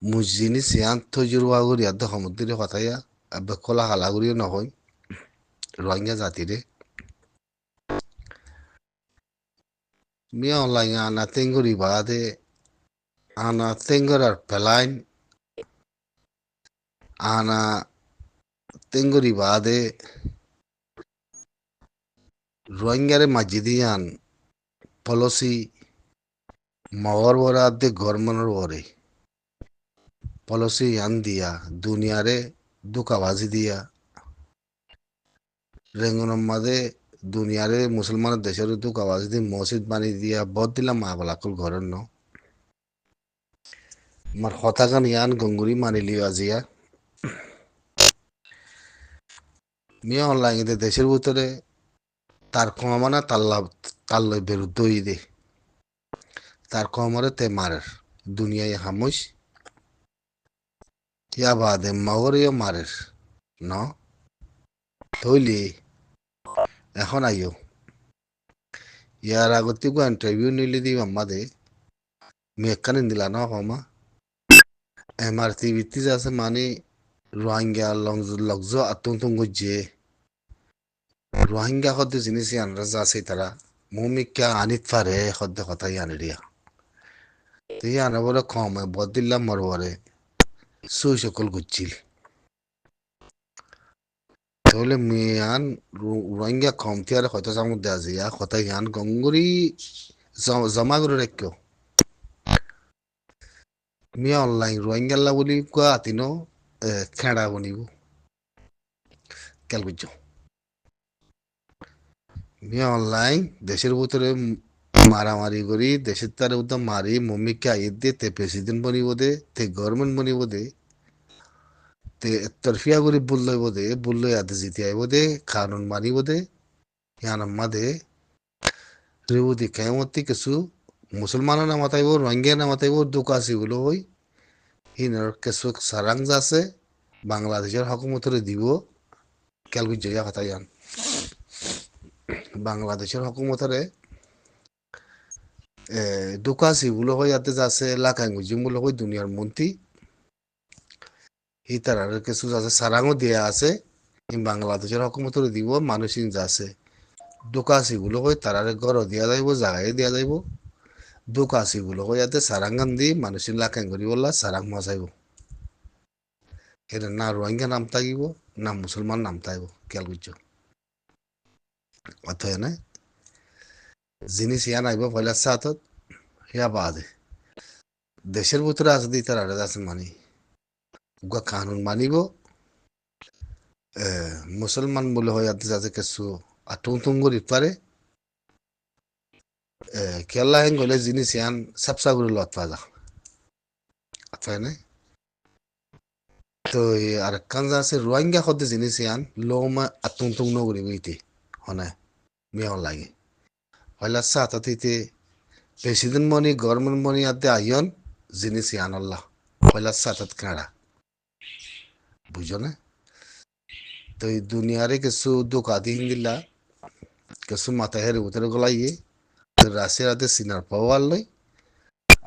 mujini siyan tojuru aguri adda hamudire fataya abbe kola halaguri nohoy rohingya zatire mi online ana tenguri bade ana tengurar pelain ana tenguri bade rohingyare majidiyan policy mawar wara adde gormanor wore policy yan দিয়া দুনিয়ারে দুকাবাজি দিয়া রেঙ্গনের মাঝে দুনিয়ারে মুসলমানের দেশের দুকাবাজি দিয়ে মসজিদ বানিয়ে দিয়া বদ দিলাম মা বালাকুল ঘরের ন আমার হতাগান ইয়ান গঙ্গুরি মানিলিও আজিয়া মিয়া অনলাইন দেশের ভিতরে তার কমানা তাল্লয় বিরুদ্ধ দে তার কমরে তে মারের দুনিয়ায় হামুস ইয়া বাদে মাগরিও মারের ন থইলি এখন আইও ইয়ার আগতে গো ইন্টারভিউ নিলি দিব আমাদে মেকানিন দিলা ন কমা এমআরটি ভিত্তি আছে মানে রোহিঙ্গা লগজ আতঙ্ক গজ্জে রোহিঙ্গা খদ্দ জিনিস আনরা আছে তারা মুমিকা আনিত পারে খদ্দ কথা আনিরিয়া তুই আনা বলে কম বদিল্লা মরবরে সুই সকল গুচ্ছিল তাহলে মিয়ান রোহিঙ্গা কমতি আর হয়তো সামুদ দেয়া যায় কথা ইয়ান গঙ্গুরি জমা করে রাখিও মিয়া অনলাইন রোহিঙ্গা বলি কোয়া আতিনো খেড়া বনিব কেল বুঝছো মিয়া অনলাইন দেশের ভিতরে মারামারি করি দেশের তার উদ্যম মারি মম্মিকে আইয়ে দে তে প্রেসিডেন্ট বনিব দে তে গভর্নমেন্ট বনিব দে তে তরফিয়া করি বুল্লই আদে জিতে আইব দে কানুন মানিব দে ইয়ান আম্মা দে রেবুদি কেমতি কিছু মুসলমানও না মাতাইব রোহিঙ্গা না মাতাইব দুকাশি গুলো হই হিনার কিছু সারাং আছে বাংলাদেশের হকুমতরে দিব ক্যালকুট জয়া কথা ইয়ান বাংলাদেশের হকুমতরে দুকাশি গুলো হই আতে যাচ্ছে লাকাং গুজিম গুলো হই দুনিয়ার মন্ত্রী হিতার আর কিছু আছে সারাংও দেয়া আছে বাংলাদেশের হকুমতরে দিব মানুষিন যাচ্ছে দুকাশি গুলো হই তারারে ঘর দিয়া যাইব জায়গায় দিয়া যাইব দুকাশি গুলো হই আতে সারাঙ্গান দি মানুষিন লাকাং করি বললা সারাং মাসাইব এটা না রোহিঙ্গা নাম থাকিব না মুসলমান নাম থাকিব খেয়াল করছো অথ এনে জিনিস ইয়ান আইব পয়লা সাথত ইয়া বাদে দেশের ভিতরে আছে দি তার আছে মানি উগা কানুন মানিব মুসলমান বলে হয় আতে যাতে কিছু আটুং টুং করি পারে খেলা হেন গলে জিনিস ইয়ান সাপসা করে লত পাজা অথ এনে তো আর কাঞ্জা আছে রোহিঙ্গা খদ্দে জিনিস ইয়ান লোমা আটুং টুং নগরি বইতে হনে মেয়র লাগে পয়লা সাথত হইতে প্রেসিডেন্ট মনি গভর্নমেন্ট মনি আতে আইয়ন জিনিস ইয়ান আল্লাহ পয়লা সাথত কাড়া বুঝো না তো এই দুনিয়ারে কিছু দোকা দিন দিলা কিছু মাথা হেরে উতরে গলাইয়ে রাশিয়াতে সিনার পাওয়ার লই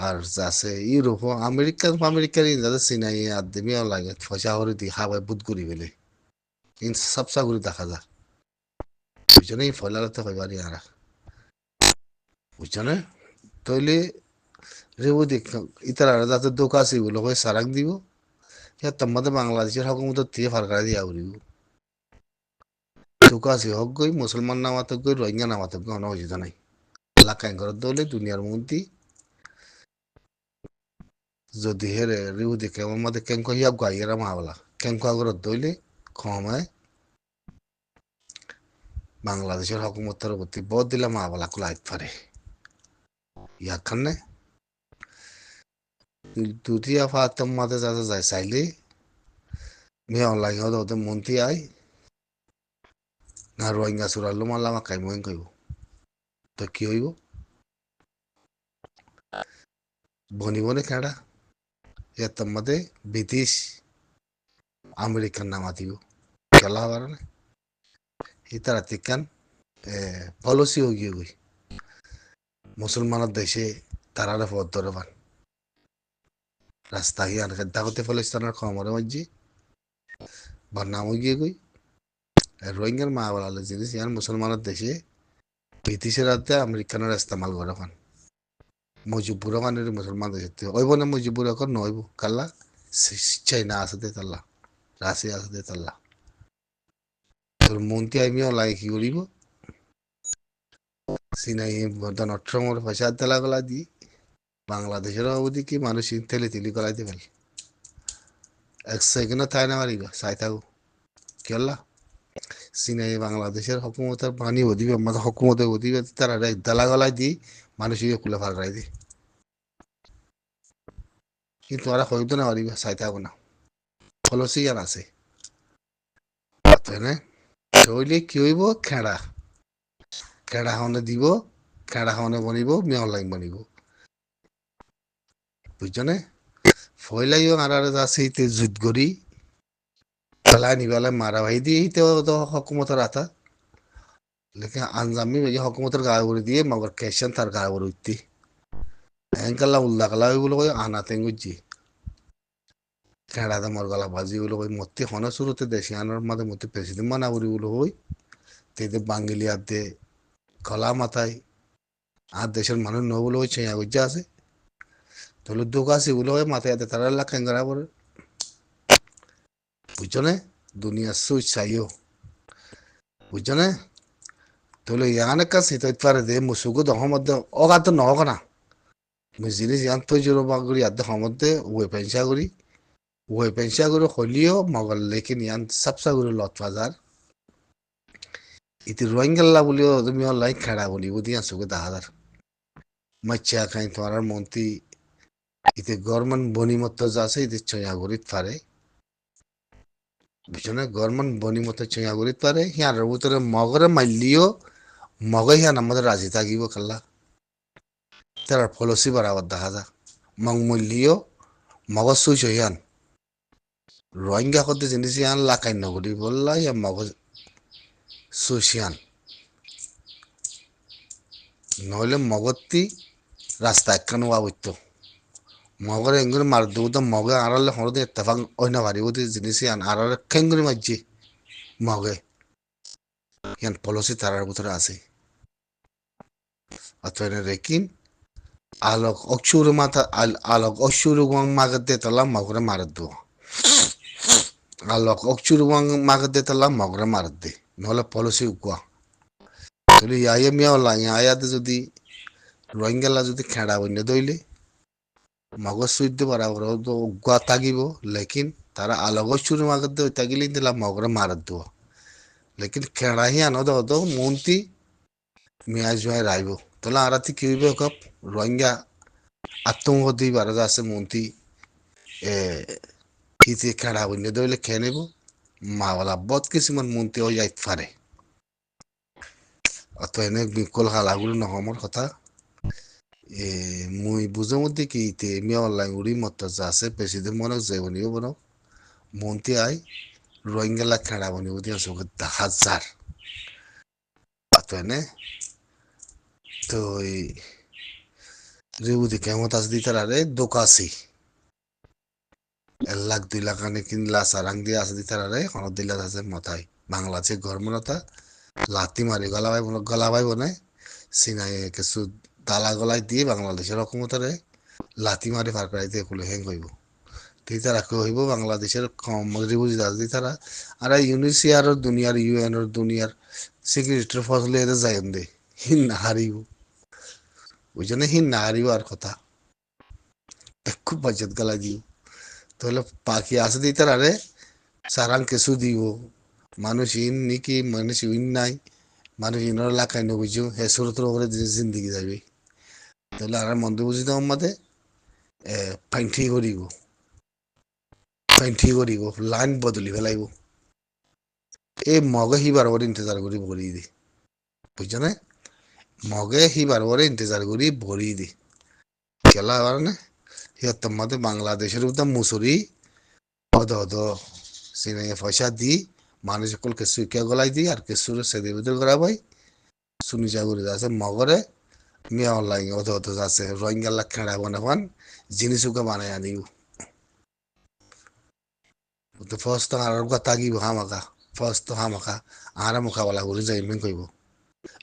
আর যাচ্ছে ইউরোপ আমেরিকার যাতে সিনাই আদমিও লাগে পয়সা করে দি হাবাই বুধ করি বেলে কিন্তু সাবসা করে দেখা যা বুঝছো না এই ফলাতে হইবারি আর বুঝছো না তইলে রেবু দেখ ইতারা যাতে দোকাশি গুলো হয়ে সারাক দিব ইয়া তোমাদের বাংলাদেশের হকুমত দিয়ে ফারকার দিয়া উড়িব দোকাশি হক গই মুসলমান নামাতে গই রোহিঙ্গা নামাতে গই অন অসুবিধা নাই লাকাই ঘর দলে দুনিয়ার মন্ত্রী যদি হেরে রিউ দেখে আমার মধ্যে কেঙ্ক হিয়াব গাইয়েরা মাওলা কেঙ্ক আগর দইলে কমায় বাংলাদেশের হকুমতের প্রতি বদ দিলে মাওলা কুলাই পারে ইয়াখানে দুটিয়া ফাতম মাঝে যাতে যায় চাইলে মে অনলাইন হতে ওদের মন্ত্রী আই না রোহিঙ্গা সুরাল্লো মারলাম কাই মহিন কইব তো কি হইব বনিবনে খেড়া এর মধ্যে ব্রিটিশ আমেরিকান নামাতিব খেলা হবার না ইতারা তিকান পলিসি হয়ে গই মুসলমানের দেশে তারারে পথ ধরে পান রাস্তা হিয়ান খেদ্দা করতে ফলিস্তানের খমরে মজ্জি বন্যা গিয়ে গই রোহিঙ্গার মা বলালে জিনিস ইয়ান মুসলমানের দেশে ব্রিটিশের হাতে আমেরিকানের ইস্তেমাল করে খান মজিবুর খানের মুসলমান দেশে ওইব না মজিবুর এখন নইব কাল্লা চাইনা আছে দে তাল্লা রাশিয়া আছে দে তাল্লা তোর মন্ত্রী আইমিও লাগে কি করিব সিনাই ডোনাল্ড ট্রাম্পের পয়সা তেলা গলা দি বাংলাদেশের অবধি কি মানুষ তেলে তিলি গলাইতে ফেলে এক সেকেন্ডও তাই না মারিবা চাই থাকো কি হল্লা সিনাই বাংলাদেশের হকুমতের পানি ওদিবে আমাদের হকুমতে ওদিবে তারা দালা গলায় দি মানুষ খুলে ফাঁকড়াই দি কিন্তু ওরা হইতো না পারিবা চাই থাকো না ফলসি আর আছে শৈলী কি হইব খেড়া খেড়া হনে দিব খেড়া হনে বনিব মেয়র বনিব বুঝছনে ফয়লাইও আর আছে ইতে যুদ্ধ করি ফেলাই নিবেলা মারা ভাই দিয়ে তো হকুমতের আতা লেকিন আনজামি বেজি হকুমতের গা করে দিয়ে মগর কেশন তার গা করে উঠতি এঙ্কাল্লা উল্লা কালা ওইগুলো কই আনাতে গুজি খেড়াতে মর গলা বাজি গুলো কই মত্তি হনে শুরুতে দেশি আনার মাঝে মত্তি প্রেসিডেন্ট মানা করি গুলো হই তেতে বাঙ্গিলি আদে গলা মাথায় আর দেশের মানুষ নগুলো ওই ছেঁয়া গুজা আছে তাহলে দোকাশি গুলো হয় মাথায় আদে তারা এলাকা খেঙ্গা করে বুঝছনে দুনিয়া সুই চাইও বুঝছনে তাহলে ইয়ান একটা শীত পারে দে মুসুকু দহ মধ্যে অগাত নহক না জিনিস ইয়ান তো জোর বাগুড়ি আদে হমধ্যে ওয়ে পেনসা করি ওয়ে পেনসা করে হলিও মগল লেকিন ইয়ান সাবসা করে লত বাজার ইতি রোহিঙ্গাল্লা বলিও তুমি অনলাইন খেড়া বলি বুঝি আসুকে দাহাদার মাচ্চা খাই তোমার মন্ত্রী ইতে গভর্নমেন্ট বনিমত্ত আছে ইতে চয়া করিত পারে বুঝছনে গভর্নমেন্ট বনিমত্ত চয়া করিত পারে হিয়ার ভিতরে মগরে মাইলিও মগে হিয়ান আমাদের রাজি থাকিব কাল্লা তার ফলসি বাড়াবার দেখা যা মগ মূল্যও মগজ সুইচ হিয়ান রোহিঙ্গা করতে জিনিস ইয়ান লাকাই নগরী বললা ইয়া মগজ সুইচ হিয়ান নহলে মগতি রাস্তা একখান ওয়াবইত মগরে এঙ্গুরি মার দেবো তো মগে আড়ালে হরদে এত্তেফাক অন্য ভারি বুঝি জিনিস ইয়ান আড়ালে খেঙ্গুরি মারছি মগে ইয়ান পলসি তারার ভিতরে আছে অথবা রেকিন আলোক অক্ষুর মাথা আলোক অক্ষুর ওয়াং মাগে দে তালা মগরে মার দো আলোক অক্ষুর ওয়াং মাগে দে তালা মগরে মার দে নহলে পলসি উকুয়া তাহলে ইয়াইয়া মিয়া ইয়াতে যদি রোহিঙ্গালা যদি খেড়া বন্য দইলে মগজ সুইতে বরাবর তো উগুয়া থাকিব লেকিন তারা আলোক অক্ষুর মাগে দে তাগিলে দিলা মগরে মার দো লেকিন খেড়া হি আনো তো মন্ত্রী মিয়া জুয়াই রাইব তাহলে আরাতি কি হইবে কপ রোহিঙ্গা আতঙ্কবাদী ভারত আছে মন্ত্রী ইতি খেড়া বন্য দইলে খেয়ে নেব মাওলা বহুত কিছুমান মন্ত্রী হয়ে যাইতে পারে অত এনে বিকল হালাগুলো নহমৰ কথা মুই বুঝো মধ্যে কি ইতে মিয়া অনলাইন উড়ি মত আছে প্রেসিডেন্ট মনে যে বনিও বনো মন্ত্রী আই রোহিঙ্গালা খেড়া বনিব দিয়া চোখে হাজার অত এনে তো রেবুদি কেমত আছে দিতার আরে দোকাশি 1 লাখ 2 লাখ আনে কিনলা সারাং দিয়ে আছে দিতার আরে কোন দিলা আছে মাথায় বাংলাদেশে গরমনতা লাতি মারি গলাবাই বনে সিনাই কিছু দালা গলাই দিয়ে বাংলাদেশের হকুমতরে লাতি মারি ফার করাই দিয়ে কুলে হেং হইব তুই তারা কেউ হইব বাংলাদেশের বুঝি দি তারা আর ইউনিসিয়ার দুনিয়ার ইউএনর দুনিয়ার সিকিউরিটির ফসলে এদের যাই দে হিন না হারিব ওই জন্য হিন না হারিব আর কথা খুব বাজেত গলা দিও তাহলে পাখি আসে দিই তার আরে সারাং কিছু দিব মানুষ ইন নাকি মানুষ ইন নাই মানুষ ইনর এলাকায় নবুঝু হে সুরতর করে জিন্দিগি যাবে তাহলে আর মন্দির বুঝি তো আমাদের ফাইনঠি করিব লাইন বদলি ফেলাইব এই মগে হি বারবার ইন্তজার করি ভরি দি বুঝছো না মগে হি বারবার ইন্তজার করি ভরি দি খেলা কারণে সিহঁতৰ মতে বাংলাদেশের উদ্যা মুসুরি অদ সিনে পয়সা দি মানুষ সকল কেসু কে গলাই দি আর কেসুর সেদে ভিতর করা ভাই শুনি যাগুরি আছে মগরে মিয়া অনলাইন অত আছে রোহিঙ্গাল্লা খেড়া বানাবান জিনিসুকে বানায় আনিও তো ফার্স্ট আর কথা কি হামাকা ফার্স্ট হামাকা আর মোকাবেলা করে যাইবেন কইব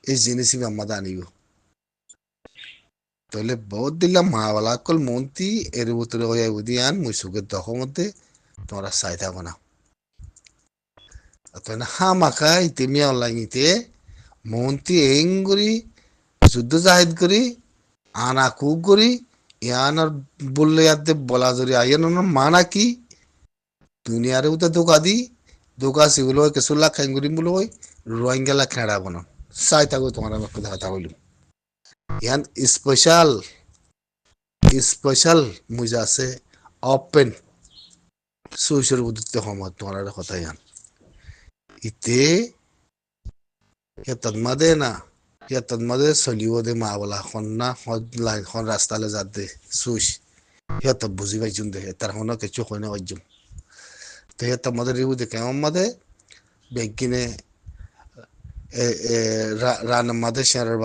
এই জিনিসই আমাদের আনিব তাহলে বহুত দিলাম মাওয়ালা কল মন্ত্রী এর ভিতরে হয়ে উদিয়ান মুসুকের দখমতে তোমরা চাই থাকো না তো হামাকা ইতে মিয়া অনলাইনিতে মন্ত্রী এঙ্গুরি যুদ্ধ জাহিদ করি আনা কুক করি ইয়ানার বললে ইয়াতে বলা জরি আইয়ানোর মানা কি দুনিয়ারে উতে দোকা দি দোকা সিগুলো কেসুল্লা খাইঙ্গুরি বলো ওই রোহিঙ্গালা খেড়া বনো চাই থাকো তোমার আমি একটু দেখা হইল ইয়ান স্পেশাল স্পেশাল মুজা আছে ওপেন সুইসের উদ্দিতে সময় তোমার কথা ইয়ান ইতে তন্মাদে না তন্মাদে চলিব দে মা বলা খন না লাইন খন রাস্তালে যাত দে সুইচ সিহঁতক বুজি পাইছোন দে তাৰ শুনক কিছু হয় না পাইছোন তো সিহঁতক মাদে রিবু দেখে আমার মাদে বেগিনে রান মাদে শেয়ারের